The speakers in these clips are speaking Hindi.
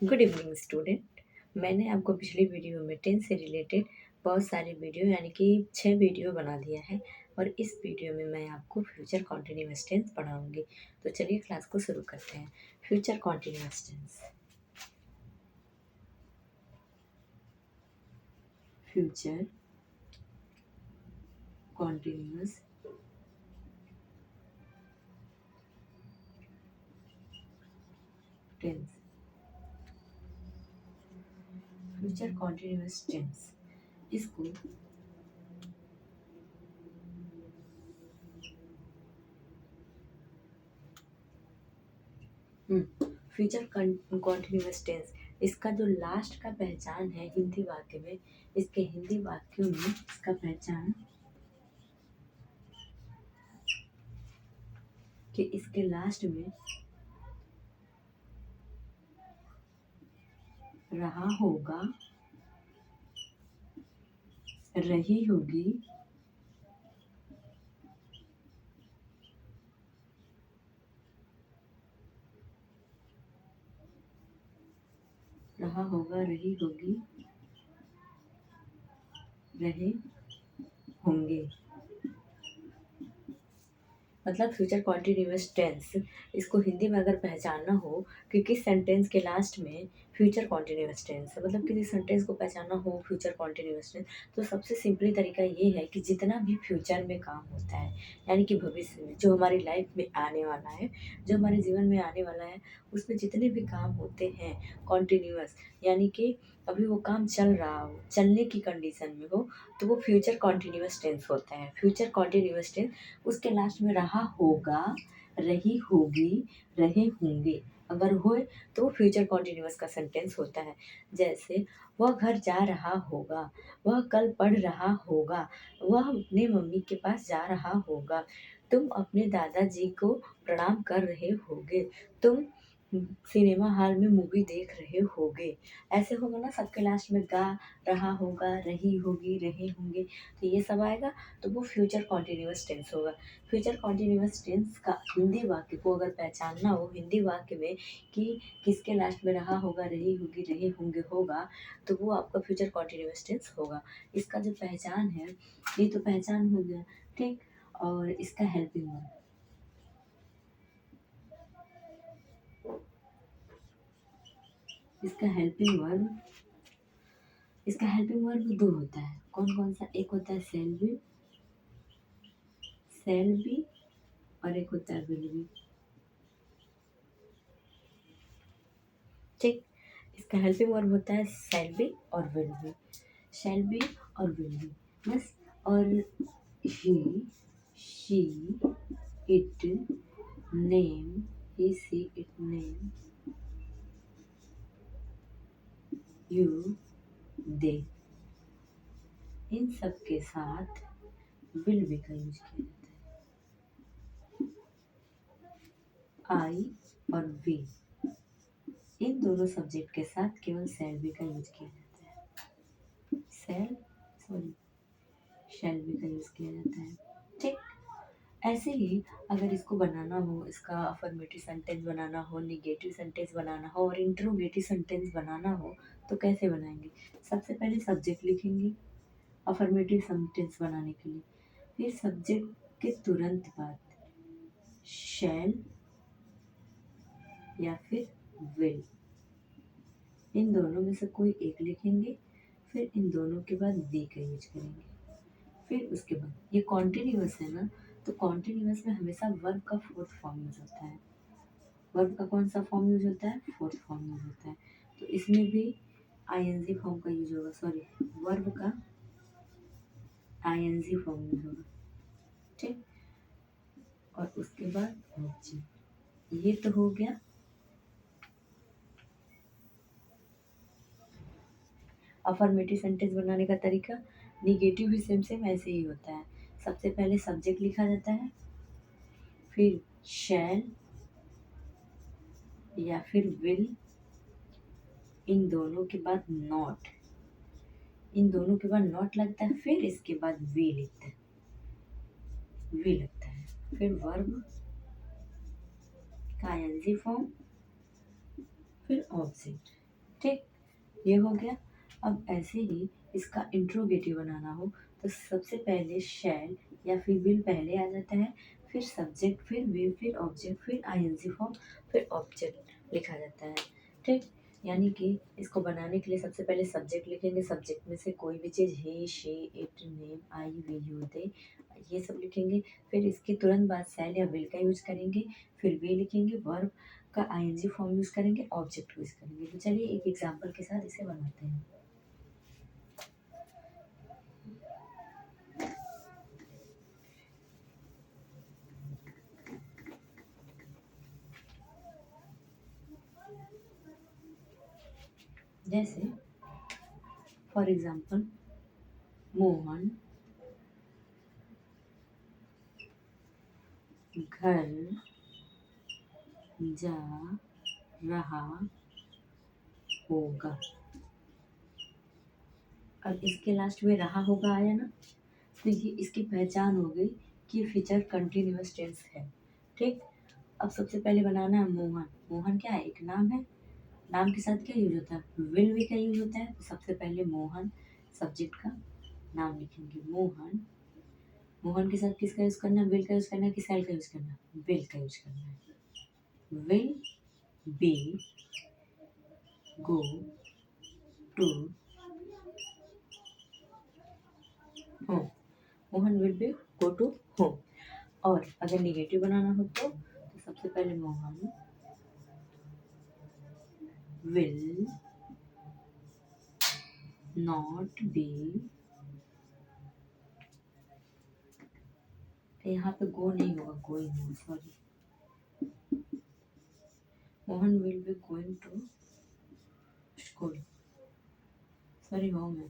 Good evening student. मैंने आपको पिछली वीडियो में टेंस से रिलेटेड बहुत सारी वीडियो यानी कि 6 वीडियो बना दिया है और इस वीडियो में मैं आपको फ्यूचर कॉन्टिन्यूअस टेंस पढ़ाऊंगी। तो चलिए क्लास को शुरू करते हैं। Future continuous tense. Future continuous tense. Future continuous tense इसको फ्यूचर कॉन्टिन्यूअस टेंस इसका जो लास्ट का पहचान है हिंदी वाक्य में, इसके हिंदी वाक्यों में इसका पहचान कि इसके लास्ट में रहा होगा, रही होगी, रहा होगा, रही होगी, रहे होंगे। मतलब फ्यूचर कॉन्टिन्यूअस टेंस इसको हिंदी में अगर पहचानना हो कि किस सेंटेंस के लास्ट में फ्यूचर कॉन्टिन्यूअस टेंस है, मतलब किसी सेंटेंस को पहचानना हो फ्यूचर कॉन्टिन्यूअस टेंस, तो सबसे सिंपली तरीका ये है कि जितना भी फ्यूचर में काम होता है यानी कि भविष्य में जो हमारी लाइफ में आने वाला है, जो हमारे जीवन में आने वाला है, उसमें जितने भी काम होते हैं कॉन्टिन्यूअस यानी कि अभी वो काम चल रहा हो, चलने की कंडीशन में हो, तो वो फ्यूचर कॉन्टिन्यूअस टेंस होता है। फ्यूचर कॉन्टिन्यूअस टेंस उसके लास्ट में रहा होगा, रही होगी, रहे होंगे अगर होए तो वो फ्यूचर कॉन्टिन्यूअस का सेंटेंस होता है। जैसे वह घर जा रहा होगा, वह कल पढ़ रहा होगा, वह अपने मम्मी के पास जा रहा होगा, तुम अपने दादाजी को प्रणाम कर रहे होगे, तुम सिनेमा हॉल में मूवी देख रहे होगे। ऐसे होगा ना, सबके लास्ट में गा रहा होगा, रही होगी, रहे होंगे, तो ये सब आएगा तो वो फ्यूचर कॉन्टिन्यूअस टेंस होगा। फ्यूचर कॉन्टिन्यूअस टेंस का हिंदी वाक्य को अगर पहचानना हो हिंदी वाक्य में कि किसके लास्ट में रहा होगा, रही होगी, रहे होंगे होगा, तो वो आपका फ्यूचर कॉन्टिन्यूअस टेंस होगा। इसका जो पहचान है, ये तो पहचान हो गया, ठीक। और इसका हेल्पिंग वर्ब, इसका हेल्पिंग वर्ब इसका हेल्पिंग वर्ब दो होता है। कौन कौन सा? एक होता है सेल बी और एक होता है विल बी, ठीक। इसका हेल्पिंग वर्ब होता है शैल बी और विल बी, शैल बी और विल बी बस। और he, she, it, name, he, she, it, name, you, they, इन सब के साथ विल बी का यूज किया जाता है। आई और वी, इन दोनों सब्जेक्ट के साथ केवल शैल बी का यूज किया जाता है। शैल बी का यूज किया जाता है, ठीक। ऐसे ही अगर इसको बनाना हो, इसका अफर्मेटिव सेंटेंस बनाना हो, निगेटिव सेंटेंस बनाना हो और इंट्रोगेटिव सेंटेंस बनाना हो, तो कैसे बनाएंगे? सबसे पहले सब्जेक्ट लिखेंगे अफर्मेटिव सेंटेंस बनाने के लिए, फिर सब्जेक्ट के तुरंत बाद शैल या फिर विल, इन दोनों में से कोई एक लिखेंगे, फिर इन दोनों के बाद वी का यूज करेंगे। फिर उसके बाद ये कॉन्टिन्यूअस है ना, तो कॉन्टिन्यूअस में हमेशा वर्ब का फोर्थ फॉर्म यूज होता है। वर्ब का कौन सा फॉर्म यूज होता है? फोर्थ फॉर्म यूज होता है। तो इसमें भी आईएनजी फॉर्म का यूज होगा, सॉरी, वर्ब का आईएनजी फॉर्म यूज होगा, ठीक। और उसके बाद ऑब्जेक्ट। ये तो हो गया अफर्मेटिव सेंटेंस बनाने का तरीका। निगेटिव भी सेम सेम ऐसे ही होता है। सबसे पहले सब्जेक्ट लिखा जाता है, फिर शैल या फिर विल, इन दोनों के बाद नॉट, इन दोनों के बाद नॉट लगता है, फिर इसके बाद वी लिखता है, वी लगता है, फिर वर्ब का आईएनजी फॉर्म, फिर ऑब्जेक्ट। ठीक, ये हो गया। अब ऐसे ही इसका इंट्रोगेटिव बनाना हो तो सबसे पहले शैल या फिर विल पहले आ जाता है, फिर सब्जेक्ट, फिर विल, फिर ऑब्जेक्ट, फिर आईएनजी फॉर्म, फिर ऑब्जेक्ट लिखा जाता है। ठीक, यानी कि इसको बनाने के लिए सबसे पहले सब्जेक्ट लिखेंगे, सब्जेक्ट में से कोई भी चीज़ he, she, it, name, I, we, you, they, ये सब लिखेंगे। फिर इसके तुरंत बाद शैल या विल का यूज करेंगे, फिर वे लिखेंगे, वर्ब का आईएनजी फॉर्म यूज करेंगे, ऑब्जेक्ट यूज करेंगे। तो चलिए एक एग्जांपल के साथ इसे बनाते हैं। जैसे फॉर एग्जांपल, मोहन घर जा रहा होगा। अब इसके लास्ट में रहा होगा आया ना, तो ये इसकी पहचान हो गई कि फ्यूचर कंटिन्यूअस टेंस है। ठीक, अब सबसे पहले बनाना है मोहन। मोहन क्या है, एक नाम है। नाम के साथ क्या यूज होता है, विल भी का यूज होता है। तो सबसे पहले मोहन सब्जेक्ट का नाम लिखेंगे, मोहन। मोहन के साथ किसका यूज करना है, विल का यूज करना है कि सेल का यूज करना है, विल का यूज करना है। Will be go to home. Mohan will be go to home. और अगर निगेटिव बनाना हो तो सबसे पहले मोहन विल नॉट बी, यहाँ पे गो नहीं होगा, गोइंग होगा, sorry. Mohan will be going to school, sorry home है।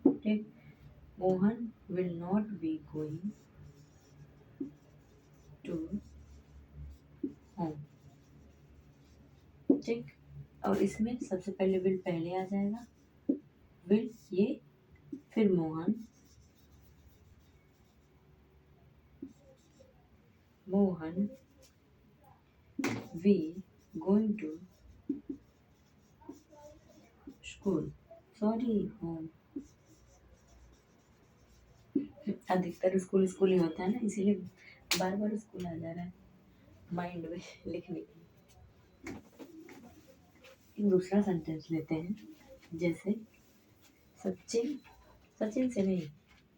ठीक, Mohan will not be going to home. ठीक, और इसमें सबसे पहले विल पहले आ जाएगा, विल ये, फिर Mohan, Mohan we going to school, sorry home. अधिकतर स्कूल स्कूल ही होता है ना, इसीलिए बार बार स्कूल आ जा रहा है माइंड में लिखने के लिए। एक दूसरा सेंटेंस लेते हैं, जैसे सचिन, सचिन से नहीं,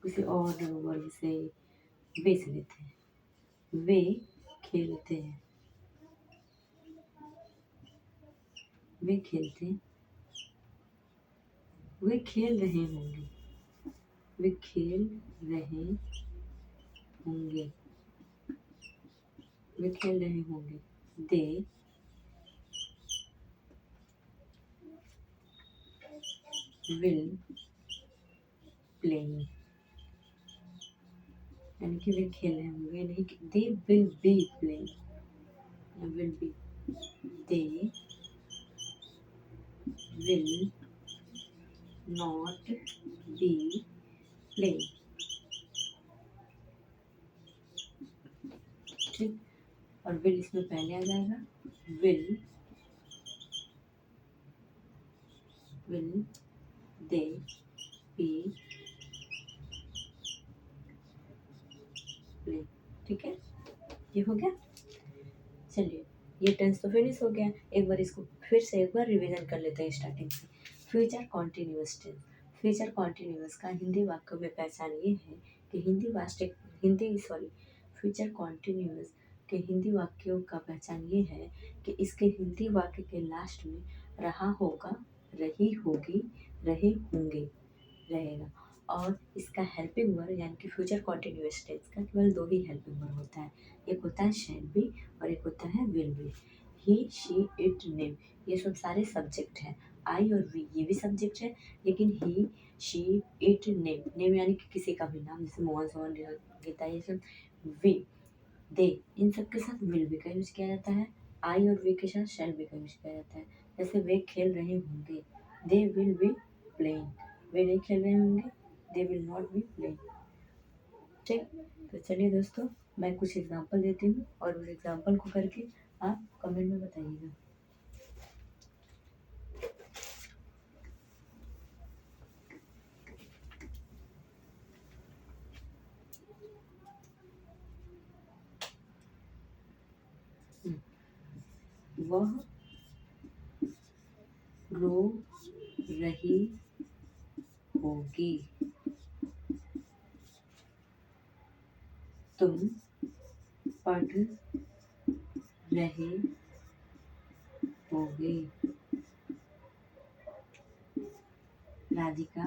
किसी और वर्ड से, वे से लेते हैं। वे खेलते हैं, वे खेलते हैं, वे खेल रहे होंगे, वे खेल रहे होंगे, वे खेल रहे होंगे। दे विल प्लेइंग, यानी कि वे खेल रहे होंगे, नहीं कि they will be playing, will be, they will not be playing. ठीक, और विल इसमें पहले आ जाएगा, will will they be playing. ठीक है, ये हो गया। चलिए, ये टेंस तो फिनिश हो गया। एक बार इसको फिर से एक बार रिवीजन कर लेते हैं स्टार्टिंग से। Future continuous tense. Future continuous का हिंदी वाक्य में पहचान ये है कि फ्यूचर कॉन्टिन्यूअस के हिंदी वाक्यों का पहचान ये है कि इसके हिंदी वाक्य के लास्ट में रहा होगा, रही होगी, रहे होंगे रहेगा। और इसका हेल्पिंग वर्ब यानी कि फ्यूचर कॉन्टिन्यूअस टेंस का केवल दो ही हेल्पिंग वर्ब होता है। एक होता है शैल बी और एक होता है will B. He, she, it, name, ये सब सारे सब्जेक्ट हैं। आई और वी ये भी सब्जेक्ट है, लेकिन ही, शी, इट, नेम, नेम यानी कि किसी का भी नाम, जैसे मोहन, सोहन, गीता, ये सब। वी, दे, इन सब के साथ विल बी का यूज किया जाता है। आई और वी के साथ शैल बी का यूज किया जाता है। जैसे वे खेल रहे होंगे, दे विल बी प्लेइंग, वे नहीं खेल रहे होंगे, they will not be playing. ठीक, तो चलिए दोस्तों, मैं कुछ एग्जांपल देती हूँ और उस एग्जांपल को करके आप कमेंट में बताइएगा। वह रो रही होगी। तुम पढ़ रहे होगे। राधिका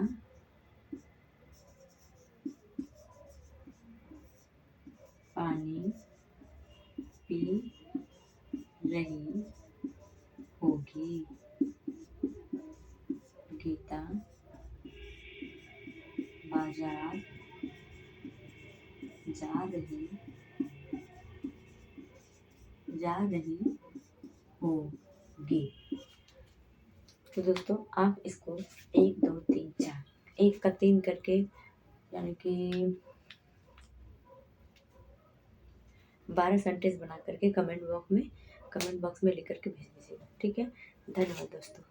पानी पी रही होगी। गीता बाजार जा रही होगी। तो दोस्तों आप इसको 1 2 3 4 1 का 3 करके यानी कि 12 सेंटेंस बना करके कमेंट बॉक्स में लिख करके भेज दीजिएगा। ठीक है, धन्यवाद दोस्तों।